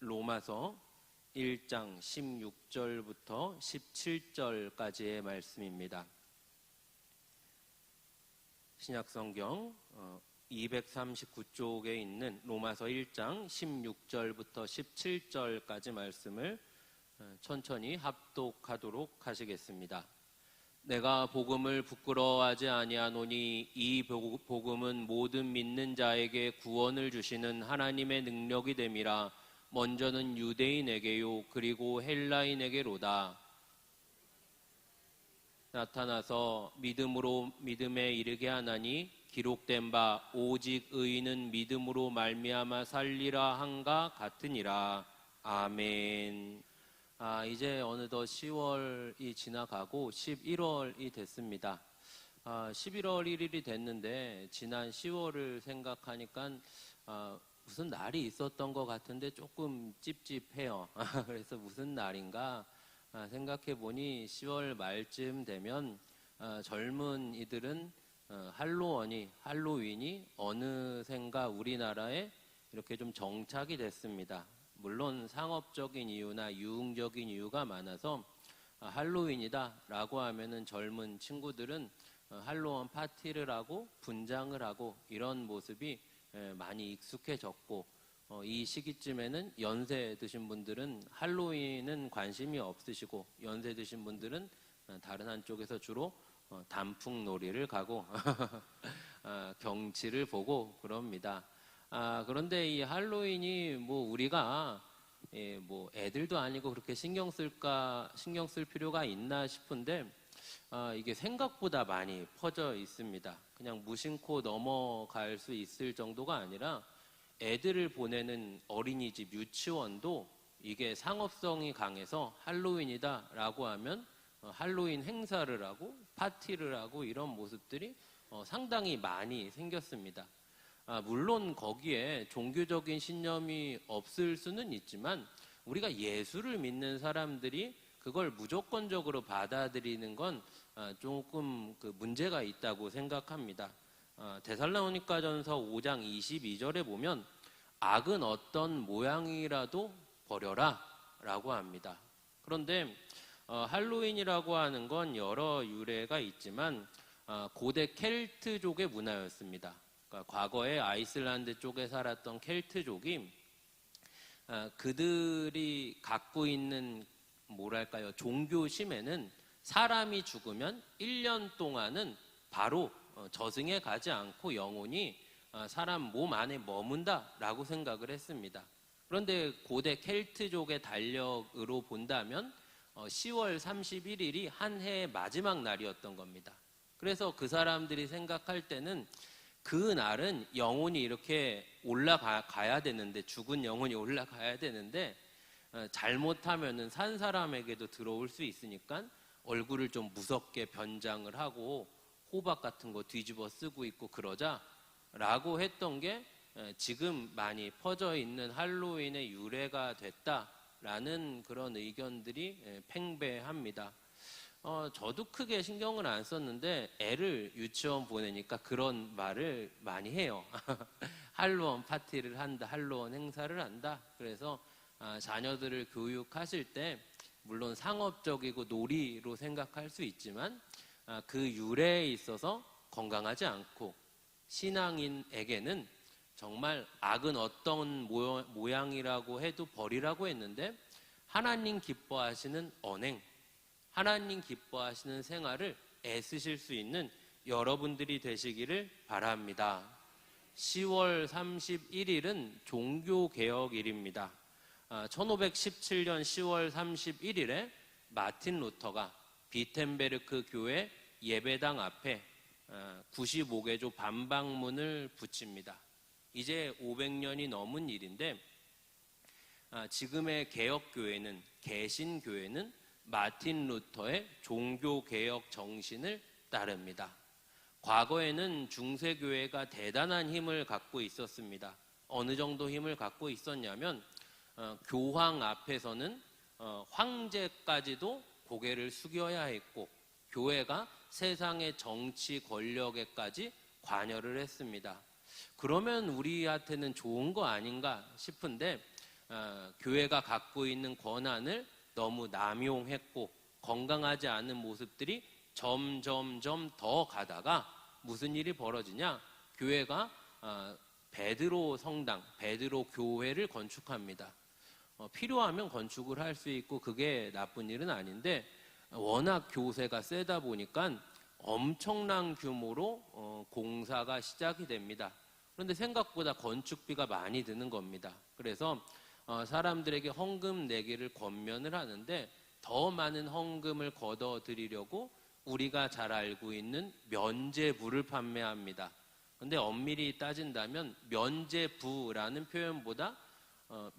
로마서 1장 16절부터 17절까지의 말씀입니다. 신약성경 239쪽에 있는 로마서 1장 16절부터 17절까지 말씀을 천천히 합독하도록 하시겠습니다. 내가 복음을 부끄러워하지 아니하노니 이 복음은 모든 믿는 자에게 구원을 주시는 하나님의 능력이 됨이라. 먼저는 유대인에게요 그리고 헬라인에게로다. 나타나서 믿음으로 믿음에 이르게 하나니 기록된 바 오직 의인은 믿음으로 말미암아 살리라 한가 같으니라. 아멘. 이제 어느덧 10월이 지나가고 11월이 됐습니다. 11월 1일이 됐는데 지난 10월을 생각하니까 무슨 날이 있었던 것 같은데 조금 찝찝해요. 그래서 무슨 날인가 생각해 보니 10월 말쯤 되면 젊은 이들은 할로윈이 어느샌가 우리나라에 이렇게 좀 정착이 됐습니다. 물론 상업적인 이유나 유흥적인 이유가 많아서 할로윈이다 라고 하면은 젊은 친구들은 할로윈 파티를 하고 분장을 하고 이런 모습이 많이 익숙해졌고, 이 시기쯤에는 연세 드신 분들은 할로윈은 관심이 없으시고, 연세 드신 분들은 다른 한쪽에서 주로 단풍놀이를 가고 경치를 보고 그럽니다. 그런데 이 할로윈이 우리가 애들도 아니고 그렇게 신경 쓸 필요가 있나 싶은데, 이게 생각보다 많이 퍼져 있습니다. 그냥 무심코 넘어갈 수 있을 정도가 아니라 애들을 보내는 어린이집, 유치원도 이게 상업성이 강해서 할로윈이다 라고 하면 할로윈 행사를 하고 파티를 하고 이런 모습들이 상당히 많이 생겼습니다. 물론 거기에 종교적인 신념이 없을 수는 있지만 우리가 예수를 믿는 사람들이 그걸 무조건적으로 받아들이는 건 조금 문제가 있다고 생각합니다. 데살로니가전서 5장 22절에 보면 악은 어떤 모양이라도 버려라 라고 합니다. 그런데 할로윈이라고 하는 건 여러 유래가 있지만 고대 켈트족의 문화였습니다. 그러니까 과거에 아이슬란드 쪽에 살았던 켈트족이 그들이 갖고 있는 종교심에는 사람이 죽으면 1년 동안은 바로 저승에 가지 않고 영혼이 사람 몸 안에 머문다라고 생각을 했습니다. 그런데 고대 켈트족의 달력으로 본다면 10월 31일이 한 해의 마지막 날이었던 겁니다. 그래서 그 사람들이 생각할 때는 그 날은 영혼이 이렇게 올라가야 되는데, 죽은 영혼이 올라가야 되는데 잘못하면은 산 사람에게도 들어올 수 있으니까 얼굴을 좀 무섭게 변장을 하고 호박 같은 거 뒤집어 쓰고 있고 그러자라고 했던 게 지금 많이 퍼져 있는 할로윈의 유래가 됐다라는 그런 의견들이 팽배합니다. 저도 크게 신경을 안 썼는데 애를 유치원 보내니까 그런 말을 많이 해요. 할로윈 파티를 한다, 할로윈 행사를 한다. 그래서 자녀들을 교육하실 때 물론 상업적이고 놀이로 생각할 수 있지만 그 유래에 있어서 건강하지 않고, 신앙인에게는 정말 악은 어떤 모양이라고 해도 버리라고 했는데 하나님 기뻐하시는 언행, 하나님 기뻐하시는 생활을 애쓰실 수 있는 여러분들이 되시기를 바랍니다. 10월 31일은 종교개혁일입니다. 1517년 10월 31일에 마틴 루터가 비텐베르크 교회 예배당 앞에 95개조 반박문을 붙입니다. 이제 500년이 넘은 일인데 지금의 개혁교회는, 개신교회는 마틴 루터의 종교개혁 정신을 따릅니다. 과거에는 중세교회가 대단한 힘을 갖고 있었습니다. 어느 정도 힘을 갖고 있었냐면 교황 앞에서는 황제까지도 고개를 숙여야 했고, 교회가 세상의 정치 권력에까지 관여를 했습니다. 그러면 우리한테는 좋은 거 아닌가 싶은데 교회가 갖고 있는 권한을 너무 남용했고 건강하지 않은 모습들이 점점점 더 가다가 무슨 일이 벌어지냐? 교회가 베드로 성당, 베드로 교회를 건축합니다. 필요하면 건축을 할 수 있고 그게 나쁜 일은 아닌데 워낙 교세가 세다 보니까 엄청난 규모로 공사가 시작이 됩니다. 그런데 생각보다 건축비가 많이 드는 겁니다. 그래서 사람들에게 헌금 내기를 권면을 하는데 더 많은 헌금을 걷어들이려고 우리가 잘 알고 있는 면제부를 판매합니다. 그런데 엄밀히 따진다면 면제부라는 표현보다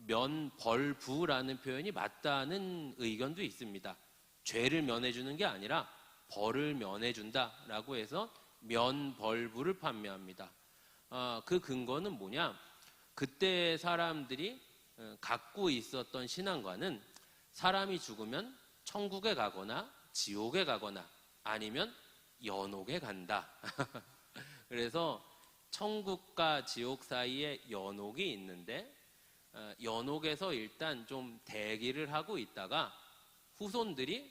면벌부라는 표현이 맞다는 의견도 있습니다. 죄를 면해주는 게 아니라 벌을 면해준다라고 해서 면벌부를 판매합니다. 그 근거는 뭐냐? 그때 사람들이 갖고 있었던 신앙과는 사람이 죽으면 천국에 가거나 지옥에 가거나 아니면 연옥에 간다. 그래서 천국과 지옥 사이에 연옥이 있는데 연옥에서 일단 좀 대기를 하고 있다가 후손들이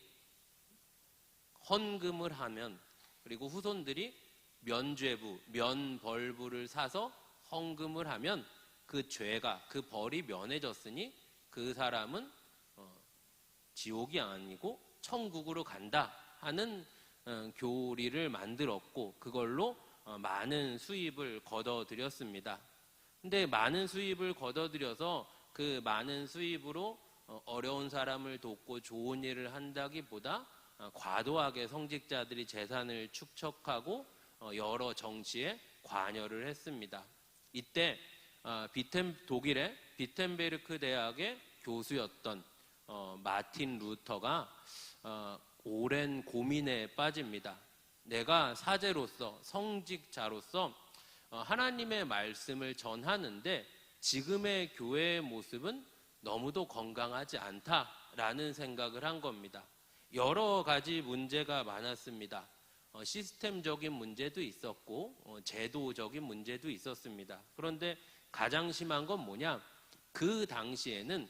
헌금을 하면 그리고 후손들이 면죄부, 면벌부를 사서 헌금을 하면 그 죄가, 그 벌이 면해졌으니 그 사람은 지옥이 아니고 천국으로 간다 하는 교리를 만들었고 그걸로 많은 수입을 거둬들였습니다. 근데 많은 수입을 거둬들여서 그 많은 수입으로 어려운 사람을 돕고 좋은 일을 한다기보다 과도하게 성직자들이 재산을 축적하고 여러 정치에 관여를 했습니다. 이때 독일의 비텐베르크 대학의 교수였던 마틴 루터가 오랜 고민에 빠집니다. 내가 사제로서 성직자로서 하나님의 말씀을 전하는데 지금의 교회의 모습은 너무도 건강하지 않다라는 생각을 한 겁니다. 여러 가지 문제가 많았습니다. 시스템적인 문제도 있었고 제도적인 문제도 있었습니다. 그런데 가장 심한 건 뭐냐? 그 당시에는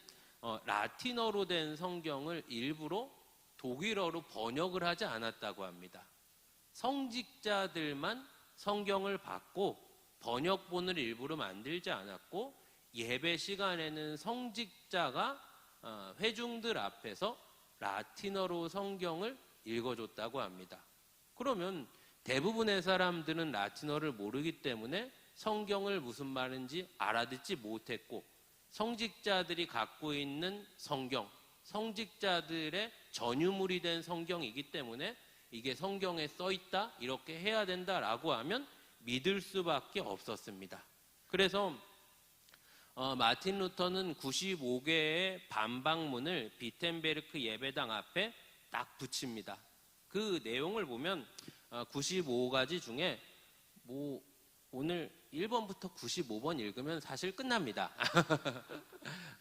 라틴어로 된 성경을 일부러 독일어로 번역을 하지 않았다고 합니다. 성직자들만 성경을 받고 번역본을 일부러 만들지 않았고 예배 시간에는 성직자가 회중들 앞에서 라틴어로 성경을 읽어줬다고 합니다. 그러면 대부분의 사람들은 라틴어를 모르기 때문에 성경을 무슨 말인지 알아듣지 못했고 성직자들이 갖고 있는 성경, 성직자들의 전유물이 된 성경이기 때문에 이게 성경에 써있다, 이렇게 해야 된다라고 하면 믿을 수밖에 없었습니다. 그래서 마틴 루터는 95개의 반박문을 비텐베르크 예배당 앞에 딱 붙입니다. 그 내용을 보면 95가지 중에 오늘 1번부터 95번 읽으면 사실 끝납니다.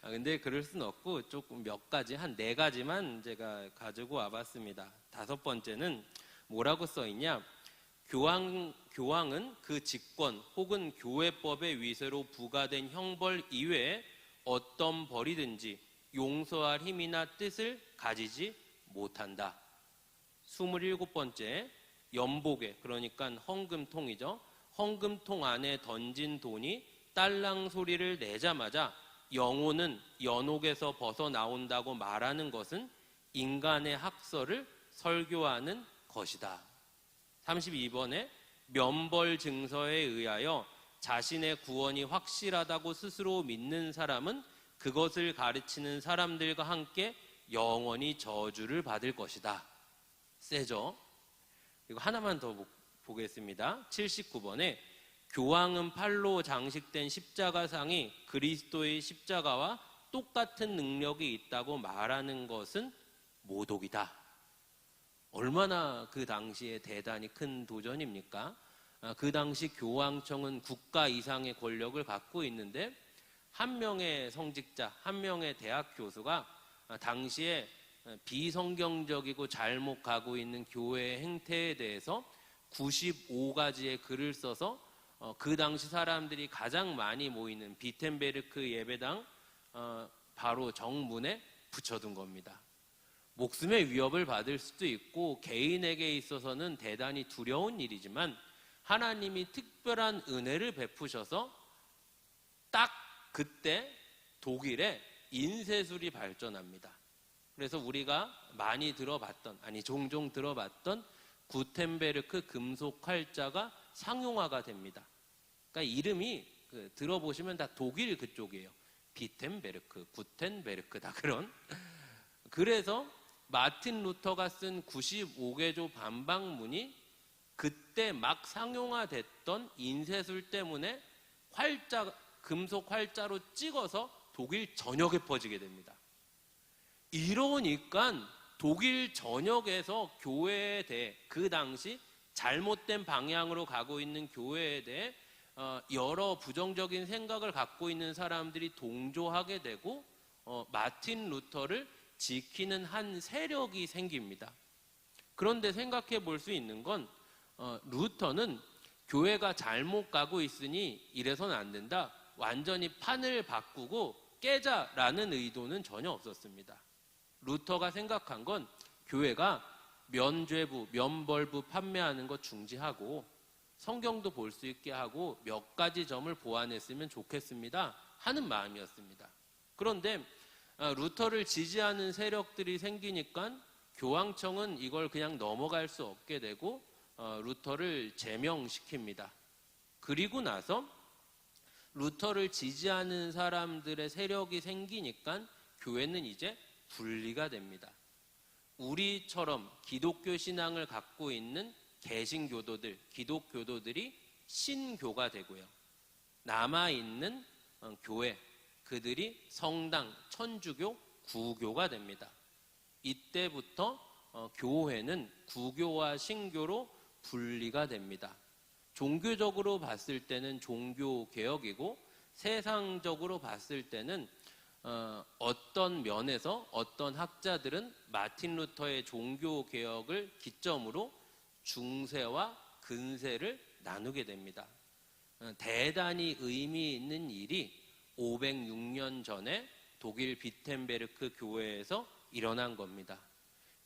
근데 그럴 순 없고 조금 몇 가지, 한 4가지만 제가 가지고 와봤습니다. 5번째는 뭐라고 써있냐? 교황은 그 직권 혹은 교회법의 위세로 부과된 형벌 이외에 어떤 벌이든지 용서할 힘이나 뜻을 가지지 못한다. 27번째, 연복에, 그러니까 헌금통이죠. 헌금통 안에 던진 돈이 딸랑 소리를 내자마자 영혼은 연옥에서 벗어나온다고 말하는 것은 인간의 학설을 설교하는 것이다. 32번에 면벌 증서에 의하여 자신의 구원이 확실하다고 스스로 믿는 사람은 그것을 가르치는 사람들과 함께 영원히 저주를 받을 것이다. 세죠? 그리고 하나만 더 보겠습니다. 79번에 교황은 팔로 장식된 십자가상이 그리스도의 십자가와 똑같은 능력이 있다고 말하는 것은 모독이다. 얼마나 그 당시에 대단히 큰 도전입니까? 그 당시 교황청은 국가 이상의 권력을 갖고 있는데 한 명의 성직자, 한 명의 대학 교수가 당시에 비성경적이고 잘못 가고 있는 교회의 행태에 대해서 95가지의 글을 써서 그 당시 사람들이 가장 많이 모이는 비텐베르크 예배당 바로 정문에 붙여둔 겁니다. 목숨의 위협을 받을 수도 있고 개인에게 있어서는 대단히 두려운 일이지만 하나님이 특별한 은혜를 베푸셔서 딱 그때 독일에 인쇄술이 발전합니다. 그래서 우리가 많이 들어봤던, 아니 종종 들어봤던 구텐베르크 금속 활자가 상용화가 됩니다. 그러니까 이름이 들어보시면 다 독일 그쪽이에요. 비텐베르크, 구텐베르크 다 그런. 그래서 마틴 루터가 쓴 95개조 반박문이 그때 막 상용화됐던 인쇄술 때문에 금속 활자로 찍어서 독일 전역에 퍼지게 됩니다. 이러니까 독일 전역에서 교회에 대해, 그 당시 잘못된 방향으로 가고 있는 교회에 대해 여러 부정적인 생각을 갖고 있는 사람들이 동조하게 되고 마틴 루터를 지키는 한 세력이 생깁니다. 그런데 생각해 볼 수 있는 건 루터는 교회가 잘못 가고 있으니 이래서는 안 된다, 완전히 판을 바꾸고 깨자라는 의도는 전혀 없었습니다. 루터가 생각한 건 교회가 면죄부, 면벌부 판매하는 거 중지하고 성경도 볼 수 있게 하고 몇 가지 점을 보완했으면 좋겠습니다 하는 마음이었습니다. 그런데 루터를 지지하는 세력들이 생기니까 교황청은 이걸 그냥 넘어갈 수 없게 되고 루터를 제명시킵니다. 그리고 나서 루터를 지지하는 사람들의 세력이 생기니까 교회는 이제 분리가 됩니다. 우리처럼 기독교 신앙을 갖고 있는 개신교도들, 기독교도들이 신교가 되고요. 남아있는 교회, 그들이 성당, 천주교, 구교가 됩니다. 이때부터 교회는 구교와 신교로 분리가 됩니다. 종교적으로 봤을 때는 종교개혁이고 세상적으로 봤을 때는 어떤 면에서 어떤 학자들은 마틴 루터의 종교개혁을 기점으로 중세와 근세를 나누게 됩니다. 대단히 의미 있는 일이 506년 전에 독일 비텐베르크 교회에서 일어난 겁니다.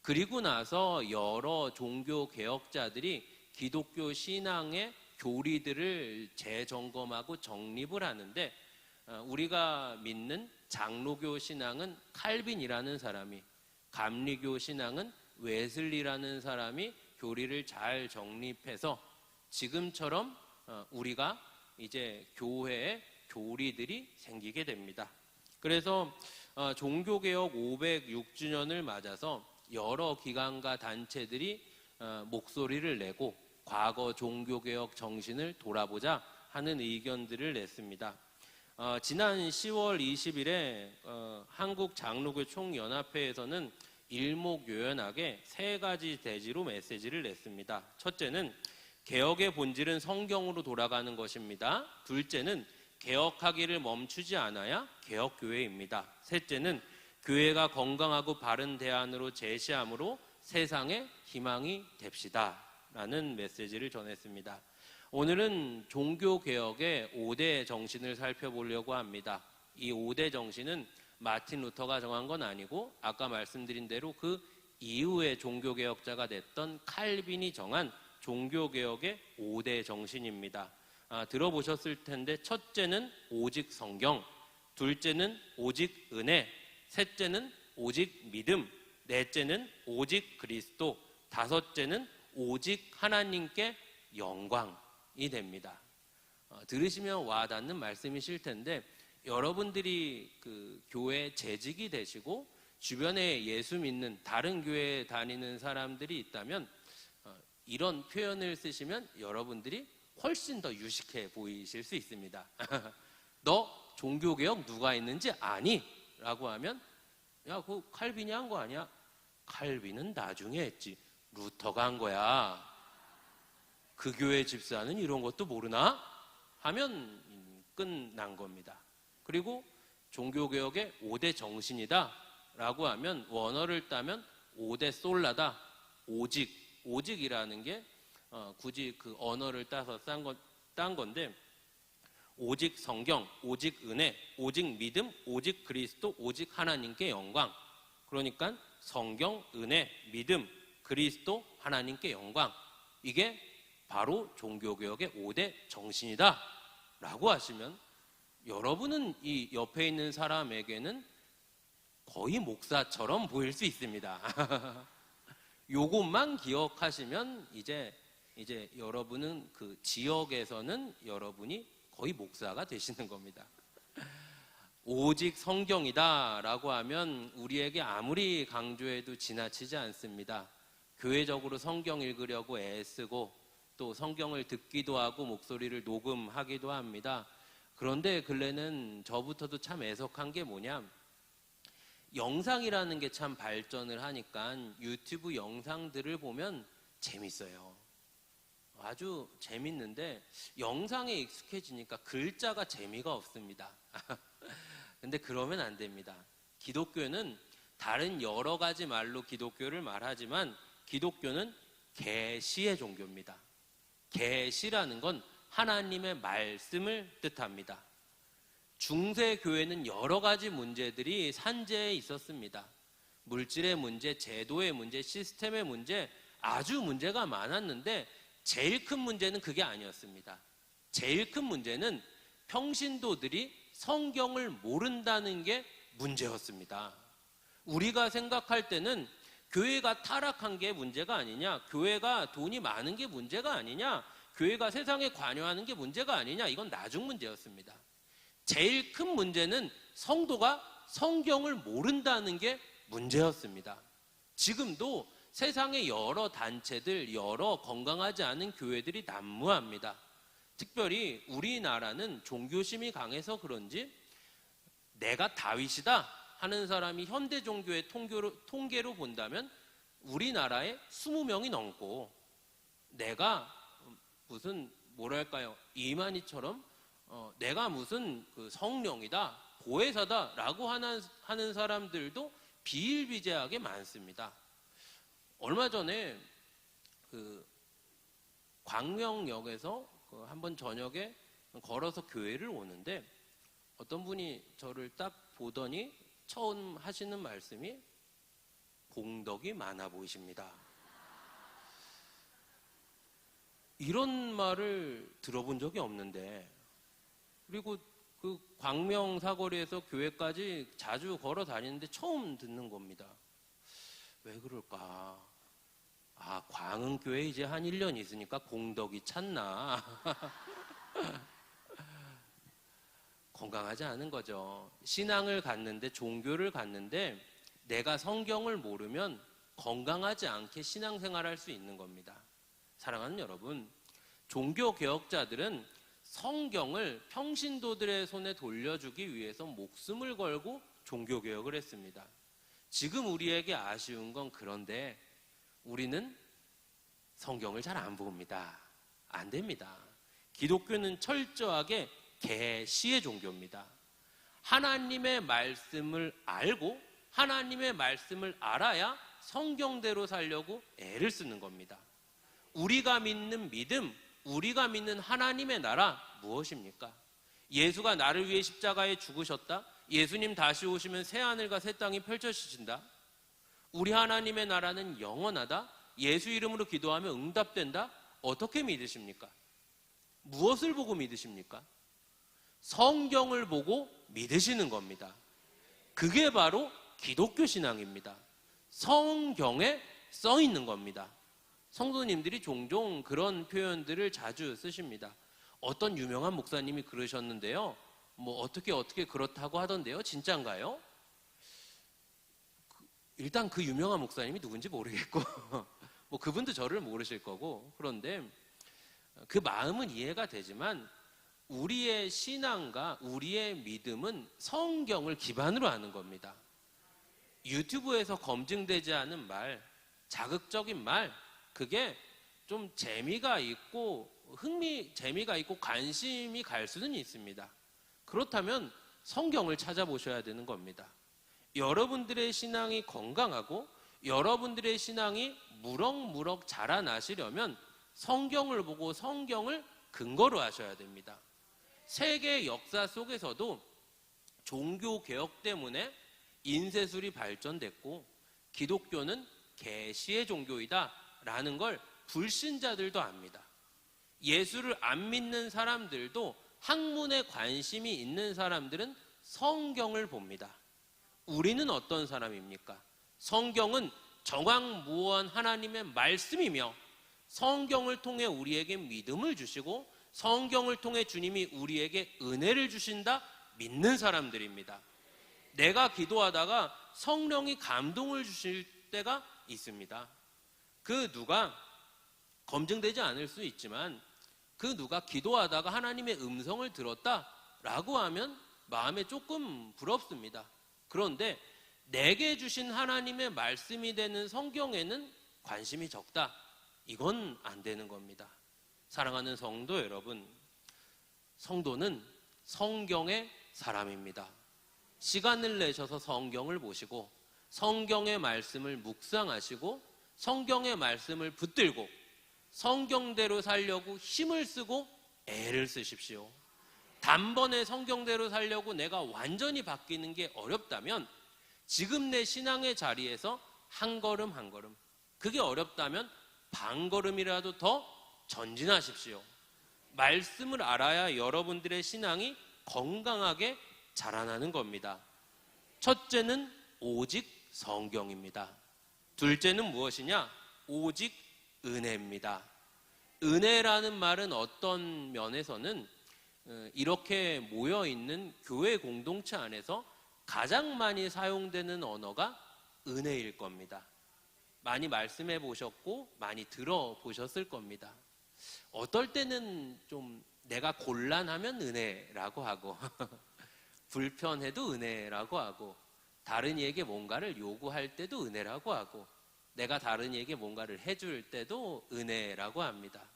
그리고 나서 여러 종교개혁자들이 기독교 신앙의 교리들을 재점검하고 정립을 하는데 우리가 믿는 장로교 신앙은 칼빈이라는 사람이, 감리교 신앙은 웨슬리라는 사람이 교리를 잘 정립해서 지금처럼 우리가 이제 교회에 교리들이 생기게 됩니다. 그래서 종교개혁 506주년을 맞아서 여러 기관과 단체들이 목소리를 내고 과거 종교개혁 정신을 돌아보자 하는 의견들을 냈습니다. 지난 10월 20일에 한국장로교 총연합회에서는 일목요연하게 세 가지 대지로 메시지를 냈습니다. 첫째는 개혁의 본질은 성경으로 돌아가는 것입니다. 둘째는 개혁하기를 멈추지 않아야 개혁교회입니다. 셋째는 교회가 건강하고 바른 대안으로 제시함으로 세상의 희망이 됩시다 라는 메시지를 전했습니다. 오늘은 종교개혁의 5대 정신을 살펴보려고 합니다. 이 5대 정신은 마틴 루터가 정한 건 아니고 아까 말씀드린 대로 그 이후에 종교개혁자가 됐던 칼빈이 정한 종교개혁의 5대 정신입니다. 들어보셨을 텐데 첫째는 오직 성경, 둘째는 오직 은혜, 셋째는 오직 믿음, 넷째는 오직 그리스도, 다섯째는 오직 하나님께 영광이 됩니다. 들으시면 와닿는 말씀이실 텐데 여러분들이 그 교회 재직이 되시고 주변에 예수 믿는 다른 교회에 다니는 사람들이 있다면 이런 표현을 쓰시면 여러분들이 훨씬 더 유식해 보이실 수 있습니다. 너 종교개혁 누가 했는지 아니? 라고 하면 야, 그거 칼빈이 한 거 아니야? 칼빈은 나중에 했지. 루터가 한 거야. 그 교회 집사는 이런 것도 모르나? 하면 끝난 겁니다. 그리고 종교개혁의 5대 정신이다 라고 하면 원어를 따면 5대 솔라다. 오직이라는 게 굳이 그 언어를 따서 딴 건데 오직 성경, 오직 은혜, 오직 믿음, 오직 그리스도, 오직 하나님께 영광. 그러니까 성경, 은혜, 믿음, 그리스도, 하나님께 영광. 이게 바로 종교개혁의 5대 정신이다 라고 하시면 여러분은 이 옆에 있는 사람에게는 거의 목사처럼 보일 수 있습니다. 요것만 기억하시면 이제 여러분은 그 지역에서는 여러분이 거의 목사가 되시는 겁니다. 오직 성경이다 라고 하면 우리에게 아무리 강조해도 지나치지 않습니다. 교회적으로 성경 읽으려고 애쓰고 또 성경을 듣기도 하고 목소리를 녹음하기도 합니다. 그런데 근래는 저부터도 참 애석한 게 뭐냐, 영상이라는 게 참 발전을 하니까 유튜브 영상들을 보면 재밌어요. 아주 재밌는데 영상에 익숙해지니까 글자가 재미가 없습니다. 근데 그러면 안 됩니다. 기독교는 다른 여러 가지 말로 기독교를 말하지만 기독교는 계시의 종교입니다. 계시라는 건 하나님의 말씀을 뜻합니다. 중세 교회는 여러 가지 문제들이 산재에 있었습니다. 물질의 문제, 제도의 문제, 시스템의 문제, 아주 문제가 많았는데 제일 큰 문제는 그게 아니었습니다. 제일 큰 문제는 평신도들이 성경을 모른다는 게 문제였습니다. 우리가 생각할 때는 교회가 타락한 게 문제가 아니냐, 교회가 돈이 많은 게 문제가 아니냐, 교회가 세상에 관여하는 게 문제가 아니냐, 이건 나중 문제였습니다. 제일 큰 문제는 성도가 성경을 모른다는 게 문제였습니다. 지금도 세상의 여러 단체들, 여러 건강하지 않은 교회들이 난무합니다. 특별히 우리나라는 종교심이 강해서 그런지 내가 다윗이다 하는 사람이 현대 종교의 통계로 본다면 우리나라에 20명이 넘고, 내가 무슨 뭐랄까요, 이만희처럼 내가 무슨 그 성령이다, 보혜사다라고 하는 사람들도 비일비재하게 많습니다. 얼마 전에 그 광명역에서 한번 저녁에 걸어서 교회를 오는데 어떤 분이 저를 딱 보더니 처음 하시는 말씀이 공덕이 많아 보이십니다. 이런 말을 들어본 적이 없는데, 그리고 그 광명 사거리에서 교회까지 자주 걸어 다니는데 처음 듣는 겁니다. 왜 그럴까? 아, 광흥교회 이제 한 1년 있으니까 공덕이 찼나? 건강하지 않은 거죠. 신앙을 갖는데, 종교를 갖는데 내가 성경을 모르면 건강하지 않게 신앙생활할 수 있는 겁니다. 사랑하는 여러분, 종교개혁자들은 성경을 평신도들의 손에 돌려주기 위해서 목숨을 걸고 종교개혁을 했습니다. 지금 우리에게 아쉬운 건, 그런데 우리는 성경을 잘 안 봅니다. 안 됩니다. 기독교는 철저하게 계시의 종교입니다. 하나님의 말씀을 알고 하나님의 말씀을 알아야 성경대로 살려고 애를 쓰는 겁니다. 우리가 믿는 믿음, 우리가 믿는 하나님의 나라 무엇입니까? 예수가 나를 위해 십자가에 죽으셨다? 예수님 다시 오시면 새하늘과 새 땅이 펼쳐지신다? 우리 하나님의 나라는 영원하다? 예수 이름으로 기도하면 응답된다? 어떻게 믿으십니까? 무엇을 보고 믿으십니까? 성경을 보고 믿으시는 겁니다. 그게 바로 기독교 신앙입니다. 성경에 써 있는 겁니다. 성도님들이 종종 그런 표현들을 자주 쓰십니다. 어떤 유명한 목사님이 그러셨는데요, 뭐 어떻게 그렇다고 하던데요, 진짠가요? 일단 그 유명한 목사님이 누군지 모르겠고 뭐 그분도 저를 모르실 거고, 그런데 그 마음은 이해가 되지만 우리의 신앙과 우리의 믿음은 성경을 기반으로 하는 겁니다. 유튜브에서 검증되지 않은 말, 자극적인 말, 그게 좀 재미가 있고 재미가 있고 관심이 갈 수는 있습니다. 그렇다면 성경을 찾아보셔야 되는 겁니다. 여러분들의 신앙이 건강하고 여러분들의 신앙이 무럭무럭 자라나시려면 성경을 보고 성경을 근거로 하셔야 됩니다. 세계 역사 속에서도 종교 개혁 때문에 인쇄술이 발전됐고 기독교는 계시의 종교이다 라는 걸 불신자들도 압니다. 예수를 안 믿는 사람들도 학문에 관심이 있는 사람들은 성경을 봅니다. 우리는 어떤 사람입니까? 성경은 정확무언 하나님의 말씀이며 성경을 통해 우리에게 믿음을 주시고 성경을 통해 주님이 우리에게 은혜를 주신다 믿는 사람들입니다. 내가 기도하다가 성령이 감동을 주실 때가 있습니다. 그 누가 검증되지 않을 수 있지만 그 누가 기도하다가 하나님의 음성을 들었다라고 하면 마음에 조금 부럽습니다. 그런데 내게 주신 하나님의 말씀이 되는 성경에는 관심이 적다. 이건 안 되는 겁니다. 사랑하는 성도 여러분, 성도는 성경의 사람입니다. 시간을 내셔서 성경을 보시고 성경의 말씀을 묵상하시고 성경의 말씀을 붙들고 성경대로 살려고 힘을 쓰고 애를 쓰십시오. 단번에 성경대로 살려고 내가 완전히 바뀌는 게 어렵다면 지금 내 신앙의 자리에서 한 걸음 한 걸음, 그게 어렵다면 반 걸음이라도 더 전진하십시오. 말씀을 알아야 여러분들의 신앙이 건강하게 자라나는 겁니다. 첫째는 오직 성경입니다. 둘째는 무엇이냐? 오직 은혜입니다. 은혜라는 말은 어떤 면에서는 이렇게 모여있는 교회 공동체 안에서 가장 많이 사용되는 언어가 은혜일 겁니다. 많이 말씀해 보셨고 많이 들어보셨을 겁니다. 어떨 때는 좀 내가 곤란하면 은혜라고 하고 불편해도 은혜라고 하고 다른 이에게 뭔가를 요구할 때도 은혜라고 하고 내가 다른 이에게 뭔가를 해줄 때도 은혜라고 합니다.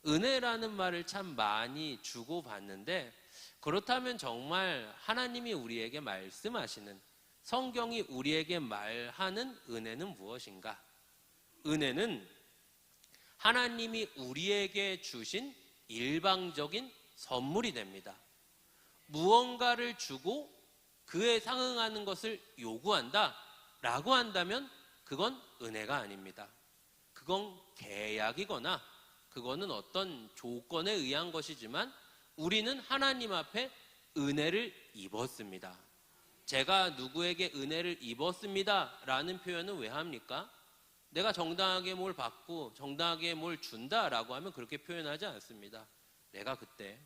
은혜라는 말을 참 많이 주고받는데 그렇다면 정말 하나님이 우리에게 말씀하시는 성경이 우리에게 말하는 은혜는 무엇인가? 은혜는 하나님이 우리에게 주신 일방적인 선물이 됩니다. 무언가를 주고 그에 상응하는 것을 요구한다 라고 한다면 그건 은혜가 아닙니다. 그건 계약이거나 그거는 어떤 조건에 의한 것이지만 우리는 하나님 앞에 은혜를 입었습니다. 제가 누구에게 은혜를 입었습니다 라는 표현은 왜 합니까? 내가 정당하게 뭘 받고 정당하게 뭘 준다라고 하면 그렇게 표현하지 않습니다. 내가 그때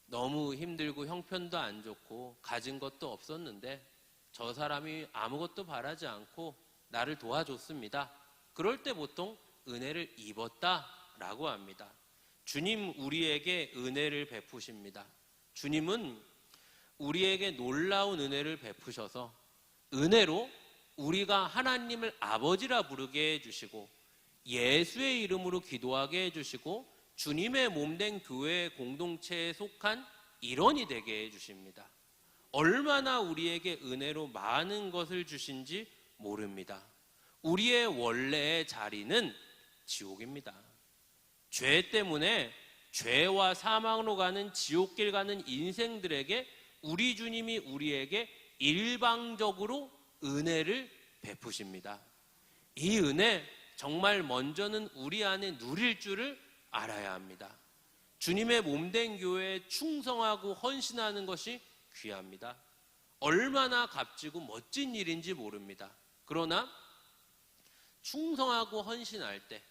너무 힘들고 형편도 안 좋고 가진 것도 없었는데 저 사람이 아무것도 바라지 않고 나를 도와줬습니다. 그럴 때 보통 은혜를 입었다라고 합니다. 주님 우리에게 은혜를 베푸십니다. 주님은 우리에게 놀라운 은혜를 베푸셔서 은혜로 우리가 하나님을 아버지라 부르게 해주시고 예수의 이름으로 기도하게 해주시고 주님의 몸된 교회 공동체에 속한 일원이 되게 해주십니다. 얼마나 우리에게 은혜로 많은 것을 주신지 모릅니다. 우리의 원래의 자리는 지옥입니다. 죄 때문에 죄와 사망으로 가는 지옥길 가는 인생들에게 우리 주님이 우리에게 일방적으로 은혜를 베푸십니다. 이 은혜 정말 먼저는 우리 안에 누릴 줄을 알아야 합니다. 주님의 몸된 교회에 충성하고 헌신하는 것이 귀합니다. 얼마나 값지고 멋진 일인지 모릅니다. 그러나 충성하고 헌신할 때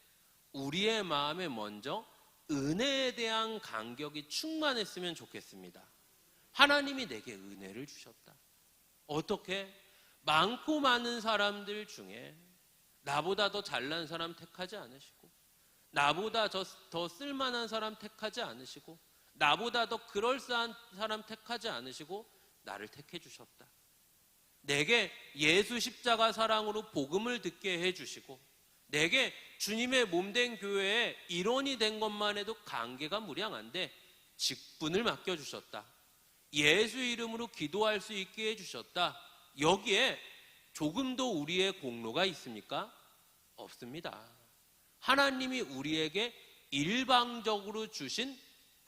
우리의 마음에 먼저 은혜에 대한 감격이 충만했으면 좋겠습니다. 하나님이 내게 은혜를 주셨다. 어떻게? 많고 많은 사람들 중에 나보다 더 잘난 사람 택하지 않으시고 나보다 더 쓸만한 사람 택하지 않으시고 나보다 더 그럴싸한 사람 택하지 않으시고 나를 택해 주셨다. 내게 예수 십자가 사랑으로 복음을 듣게 해주시고 내게 주님의 몸된 교회의 일원이 된 것만 해도 관계가 무량한데 직분을 맡겨주셨다. 예수 이름으로 기도할 수 있게 해주셨다. 여기에 조금도 우리의 공로가 있습니까? 없습니다. 하나님이 우리에게 일방적으로 주신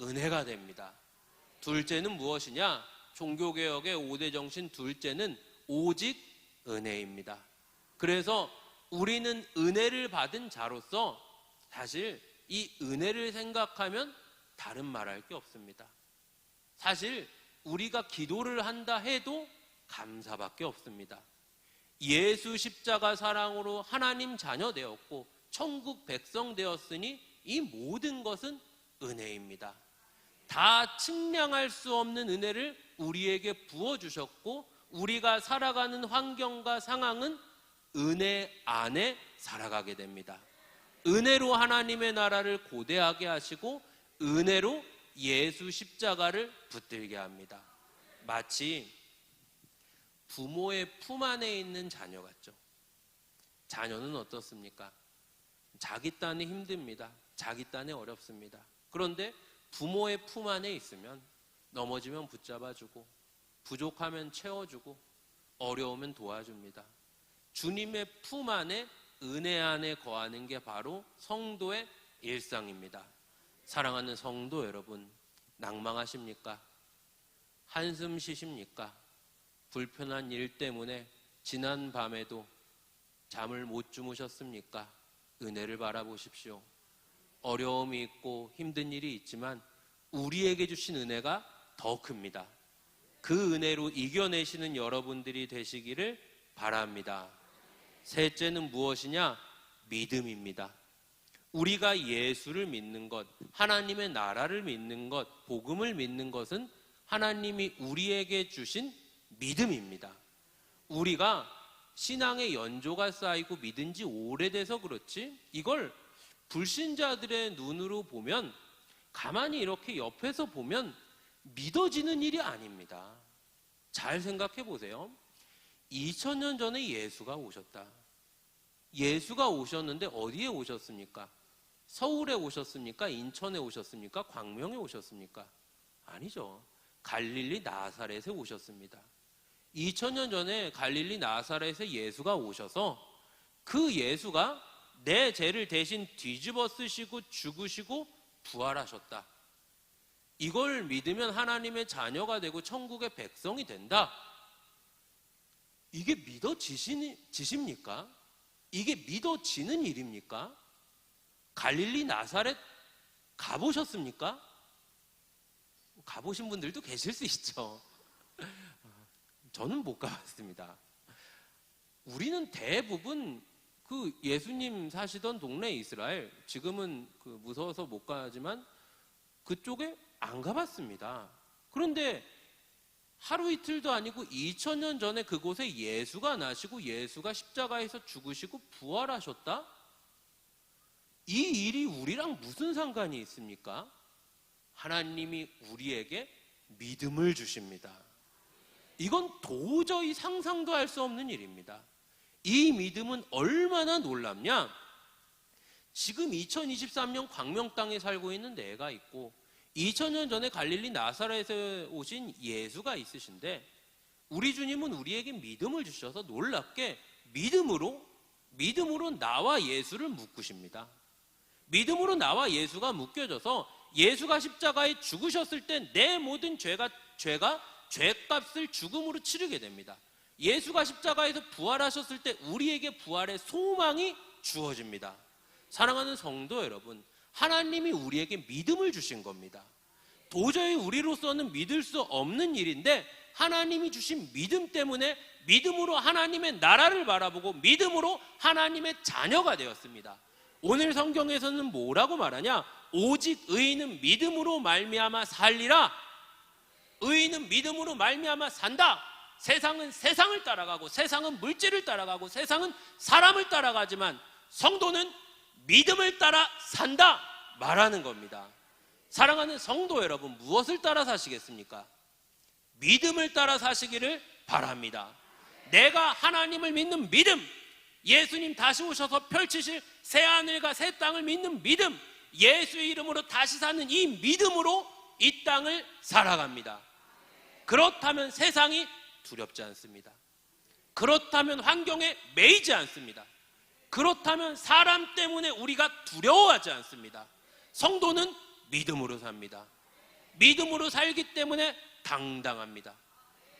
은혜가 됩니다. 둘째는 무엇이냐? 종교개혁의 5대 정신 둘째는 오직 은혜입니다. 그래서 우리는 은혜를 받은 자로서 사실 이 은혜를 생각하면 다른 말할 게 없습니다. 사실 우리가 기도를 한다 해도 감사밖에 없습니다. 예수 십자가 사랑으로 하나님 자녀 되었고 천국 백성 되었으니 이 모든 것은 은혜입니다. 다 측량할 수 없는 은혜를 우리에게 부어주셨고 우리가 살아가는 환경과 상황은 은혜 안에 살아가게 됩니다. 은혜로 하나님의 나라를 고대하게 하시고 은혜로 예수 십자가를 붙들게 합니다. 마치 부모의 품 안에 있는 자녀 같죠. 자녀는 어떻습니까? 자기 딴에 힘듭니다. 자기 딴에 어렵습니다. 그런데 부모의 품 안에 있으면 넘어지면 붙잡아주고 부족하면 채워주고 어려우면 도와줍니다. 주님의 품 안에 은혜 안에 거하는 게 바로 성도의 일상입니다. 사랑하는 성도 여러분, 낭망하십니까? 한숨 쉬십니까? 불편한 일 때문에 지난 밤에도 잠을 못 주무셨습니까? 은혜를 바라보십시오. 어려움이 있고 힘든 일이 있지만 우리에게 주신 은혜가 더 큽니다. 그 은혜로 이겨내시는 여러분들이 되시기를 바랍니다. 셋째는 무엇이냐? 믿음입니다. 우리가 예수를 믿는 것, 하나님의 나라를 믿는 것, 복음을 믿는 것은 하나님이 우리에게 주신 믿음입니다. 우리가 신앙의 연조가 쌓이고 믿은 지 오래돼서 그렇지 이걸 불신자들의 눈으로 보면 가만히 이렇게 옆에서 보면 믿어지는 일이 아닙니다. 잘 생각해 보세요. 2000년 전에 예수가 오셨다. 예수가 오셨는데 어디에 오셨습니까? 서울에 오셨습니까? 인천에 오셨습니까? 광명에 오셨습니까? 아니죠. 갈릴리 나사렛에 오셨습니다. 2000년 전에 갈릴리 나사렛에 예수가 오셔서 그 예수가 내 죄를 대신 뒤집어 쓰시고 죽으시고 부활하셨다. 이걸 믿으면 하나님의 자녀가 되고 천국의 백성이 된다. 이게 믿어지십니까? 이게 믿어지는 일입니까? 갈릴리 나사렛 가보셨습니까? 가보신 분들도 계실 수 있죠. 저는 못 가봤습니다. 우리는 대부분 그 예수님 사시던 동네 이스라엘, 지금은 그 무서워서 못 가지만 그쪽에 안 가봤습니다. 그런데 하루 이틀도 아니고 2000년 전에 그곳에 예수가 나시고 예수가 십자가에서 죽으시고 부활하셨다? 이 일이 우리랑 무슨 상관이 있습니까? 하나님이 우리에게 믿음을 주십니다. 이건 도저히 상상도 할 수 없는 일입니다. 이 믿음은 얼마나 놀랍냐? 지금 2023년 광명 땅에 살고 있는 내가 있고 2000년 전에 갈릴리 나사렛에 오신 예수가 있으신데 우리 주님은 우리에게 믿음을 주셔서 놀랍게 믿음으로 나와 예수를 묶으십니다. 믿음으로 나와 예수가 묶여져서 예수가 십자가에 죽으셨을 때 내 모든 죄가 죄값을 죽음으로 치르게 됩니다. 예수가 십자가에서 부활하셨을 때 우리에게 부활의 소망이 주어집니다. 사랑하는 성도 여러분, 하나님이 우리에게 믿음을 주신 겁니다. 도저히 우리로서는 믿을 수 없는 일인데 하나님이 주신 믿음 때문에 믿음으로 하나님의 나라를 바라보고 믿음으로 하나님의 자녀가 되었습니다. 오늘 성경에서는 뭐라고 말하냐? 오직 의인은 믿음으로 말미암아 살리라. 의인은 믿음으로 말미암아 산다. 세상은 세상을 따라가고 세상은 물질을 따라가고 세상은 사람을 따라가지만 성도는 믿음을 따라 산다 말하는 겁니다. 사랑하는 성도 여러분, 무엇을 따라 사시겠습니까? 믿음을 따라 사시기를 바랍니다. 내가 하나님을 믿는 믿음, 예수님 다시 오셔서 펼치실 새하늘과 새 땅을 믿는 믿음, 예수의 이름으로 다시 사는 이 믿음으로 이 땅을 살아갑니다. 그렇다면 세상이 두렵지 않습니다. 그렇다면 환경에 매이지 않습니다. 그렇다면 사람 때문에 우리가 두려워하지 않습니다. 성도는 믿음으로 삽니다. 믿음으로 살기 때문에 당당합니다.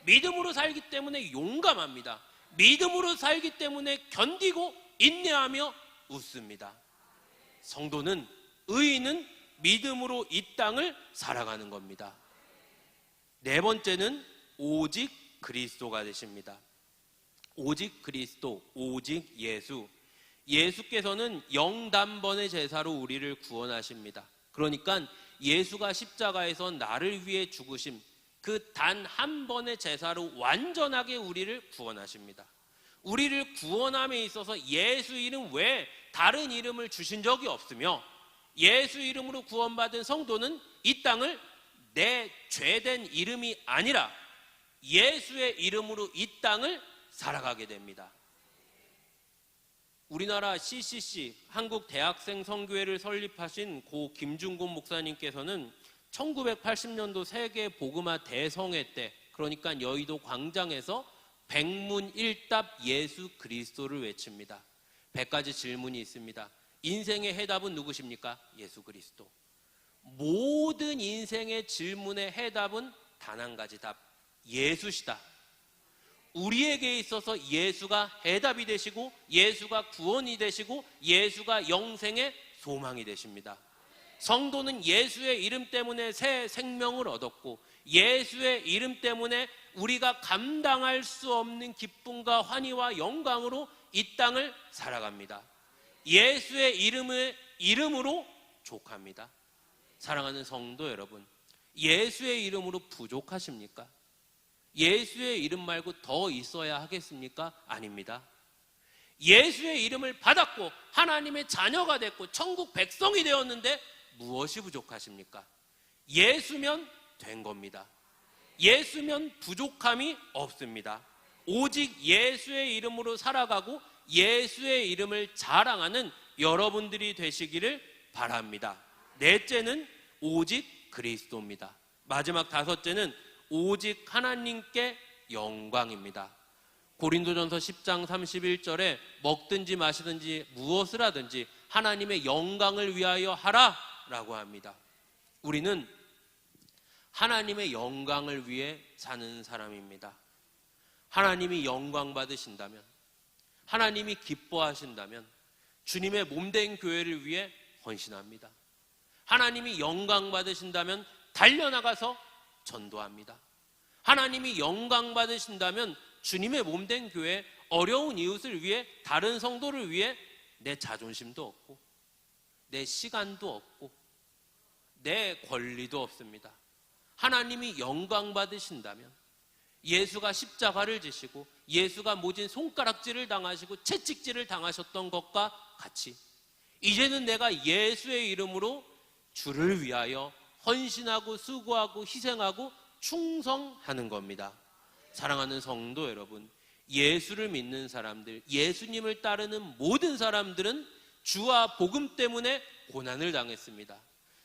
믿음으로 살기 때문에 용감합니다. 믿음으로 살기 때문에 견디고 인내하며 웃습니다. 성도는, 의인은 믿음으로 이 땅을 살아가는 겁니다. 네 번째는 오직 그리스도가 되십니다. 오직 그리스도, 오직 예수. 예수께서는 영단번의 제사로 우리를 구원하십니다. 그러니까 예수가 십자가에서 나를 위해 죽으심, 그 단 한 번의 제사로 완전하게 우리를 구원하십니다. 우리를 구원함에 있어서 예수 이름 외에 다른 이름을 주신 적이 없으며, 예수 이름으로 구원받은 성도는 이 땅을 내 죄된 이름이 아니라 예수의 이름으로 이 땅을 살아가게 됩니다. 우리나라 CCC 한국대학생 선교회를 설립하신 고 김중곤 목사님께서는 1980년도 세계 복음화 대성회 때, 그러니까 여의도 광장에서 백문일답 예수 그리스도를 외칩니다. 100가지 질문이 있습니다. 인생의 해답은 누구십니까? 예수 그리스도. 모든 인생의 질문의 해답은 단 한 가지 답, 예수시다. 우리에게 있어서 예수가 해답이 되시고, 예수가 구원이 되시고, 예수가 영생의 소망이 되십니다. 성도는 예수의 이름 때문에 새 생명을 얻었고, 예수의 이름 때문에 우리가 감당할 수 없는 기쁨과 환희와 영광으로 이 땅을 살아갑니다. 예수의 이름으로 족합니다. 사랑하는 성도 여러분, 예수의 이름으로 부족하십니까? 예수의 이름 말고 더 있어야 하겠습니까? 아닙니다. 예수의 이름을 받았고 하나님의 자녀가 됐고 천국 백성이 되었는데 무엇이 부족하십니까? 예수면 된 겁니다. 예수면 부족함이 없습니다. 오직 예수의 이름으로 살아가고 예수의 이름을 자랑하는 여러분들이 되시기를 바랍니다. 넷째는 오직 그리스도입니다. 마지막 다섯째는 오직 하나님께 영광입니다. 고린도전서 10장 31절에 먹든지 마시든지 무엇을 하든지 하나님의 영광을 위하여 하라 라고 합니다. 우리는 하나님의 영광을 위해 사는 사람입니다. 하나님이 영광 받으신다면, 하나님이 기뻐하신다면 주님의 몸된 교회를 위해 헌신합니다. 하나님이 영광 받으신다면 달려나가서 전도합니다. 하나님이 영광 받으신다면 주님의 몸된 교회, 어려운 이웃을 위해, 다른 성도를 위해 내 자존심도 없고 내 시간도 없고 내 권리도 없습니다. 하나님이 영광 받으신다면 예수가 십자가를 지시고 예수가 모진 손가락질을 당하시고 채찍질을 당하셨던 것과 같이 이제는 내가 예수의 이름으로 주를 위하여 헌신하고 수고하고 희생하고 충성하는 겁니다. 사랑하는 성도 여러분, 예수를 믿는 사람들, 예수님을 따르는 모든 사람들은 주와 복음 때문에 고난을 당했습니다.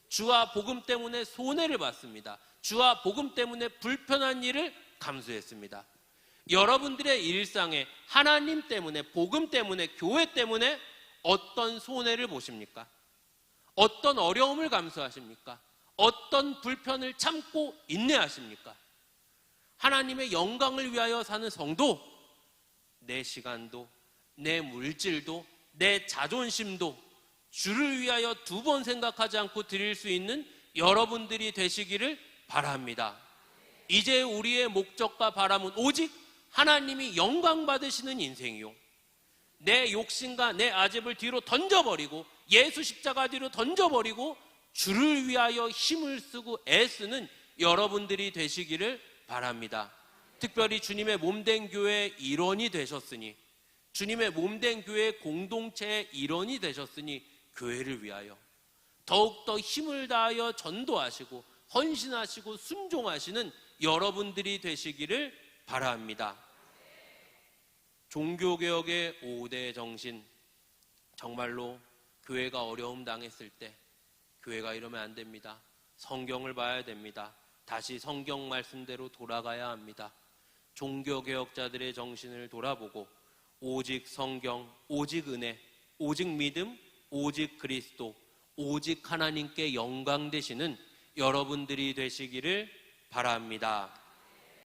주와 복음 때문에 손해를 봤습니다. 주와 복음 때문에 불편한 일을 감수했습니다. 여러분들의 일상에 하나님 때문에, 복음 때문에, 교회 때문에 어떤 손해를 보십니까? 어떤 어려움을 감수하십니까? 어떤 불편을 참고 인내하십니까? 하나님의 영광을 위하여 사는 성도, 내 시간도, 내 물질도, 내 자존심도 주를 위하여 두 번 생각하지 않고 드릴 수 있는 여러분들이 되시기를 바랍니다. 이제 우리의 목적과 바람은 오직 하나님이 영광 받으시는 인생이요, 내 욕심과 내 아집을 뒤로 던져버리고 예수 십자가 뒤로 던져버리고 주를 위하여 힘을 쓰고 애쓰는 여러분들이 되시기를 바랍니다. 특별히 주님의 몸된 교회의 일원이 되셨으니, 주님의 몸된 교회의 공동체의 일원이 되셨으니 교회를 위하여 더욱더 힘을 다하여 전도하시고 헌신하시고 순종하시는 여러분들이 되시기를 바랍니다. 종교개혁의 5대 정신, 정말로 교회가 어려움 당했을 때 교회가 이러면 안 됩니다. 성경을 봐야 됩니다. 다시 성경 말씀대로 돌아가야 합니다. 종교개혁자들의 정신을 돌아보고 오직 성경, 오직 은혜, 오직 믿음, 오직 그리스도, 오직 하나님께 영광 되시는 여러분들이 되시기를 바랍니다.